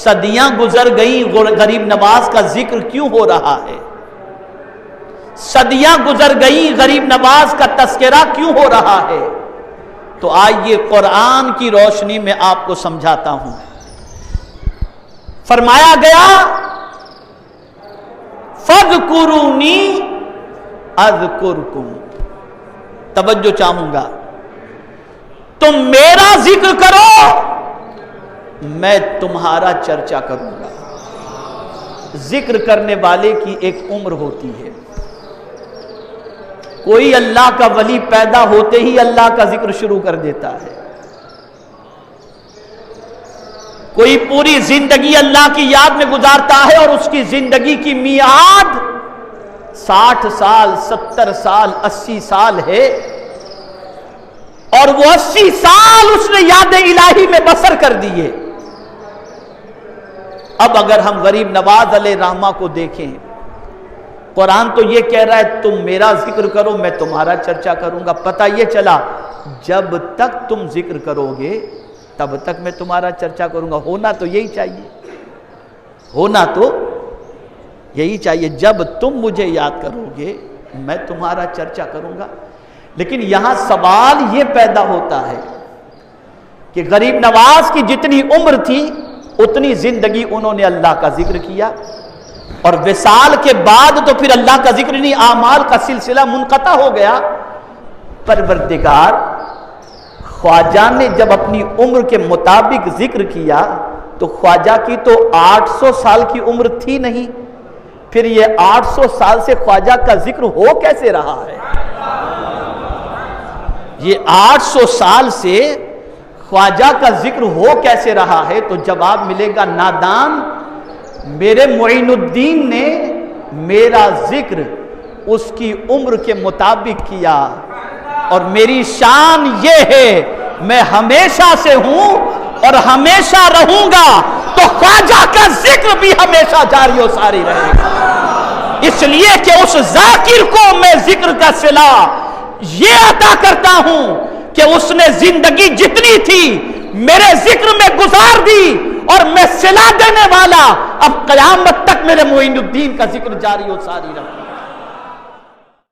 صدیاں گزر گئیں، غریب نواز کا ذکر کیوں ہو رہا ہے؟ صدیاں گزر گئیں، غریب نواز کا تذکرہ کیوں ہو رہا ہے؟ تو آئیے قرآن کی روشنی میں آپ کو سمجھاتا ہوں۔ فرمایا گیا فَاذْكُرُونِي أَذْكُرْكُمْ، توجہ چاہوں گا، تم میرا ذکر کرو میں تمہارا چرچا کروں گا۔ ذکر کرنے والے کی ایک عمر ہوتی ہے۔ کوئی اللہ کا ولی پیدا ہوتے ہی اللہ کا ذکر شروع کر دیتا ہے، کوئی پوری زندگی اللہ کی یاد میں گزارتا ہے اور اس کی زندگی کی میعاد 60 سال 70 سال 80 سال ہے، اور وہ 80 سال اس نے یاد الہی میں بسر کر دیے۔ اب اگر ہم غریب نواز علیہ الرحمہ کو دیکھیں، قرآن تو یہ کہہ رہا ہے تم میرا ذکر کرو میں تمہارا چرچا کروں گا۔ پتہ یہ چلا جب تک تم ذکر کرو گے تب تک میں تمہارا چرچا کروں گا۔ ہونا تو یہی چاہیے، ہونا تو یہی چاہیے، جب تم مجھے یاد کرو گے میں تمہارا چرچا کروں گا۔ لیکن یہاں سوال یہ پیدا ہوتا ہے کہ غریب نواز کی جتنی عمر تھی اتنی زندگی انہوں نے اللہ کا ذکر کیا، اور وصال کے بعد تو پھر اللہ کا ذکر نہیں، اعمال کا سلسلہ منقطع ہو گیا۔ پروردگار خواجہ نے جب اپنی عمر کے مطابق ذکر کیا تو خواجہ کی تو 800 سال کی عمر تھی نہیں، پھر یہ 800 سال سے خواجہ کا ذکر ہو کیسے رہا ہے؟ یہ 800 سال سے خواجہ کا ذکر ہو کیسے رہا ہے؟ تو جواب ملے گا نادان، میرے معین الدین نے میرا ذکر اس کی عمر کے مطابق کیا، اور میری شان یہ ہے میں ہمیشہ سے ہوں اور ہمیشہ رہوں گا، تو خواجہ کا ذکر بھی ہمیشہ جاری و ساری رہے گا، اس لیے کہ اس ذاکر کو میں ذکر کا صلہ یہ عطا کرتا ہوں کہ اس نے زندگی جتنی تھی میرے ذکر میں گزار دی، اور میں صلہ دینے والا اب قیامت تک میرے معین الدین کا ذکر جاری و ساری رہوں۔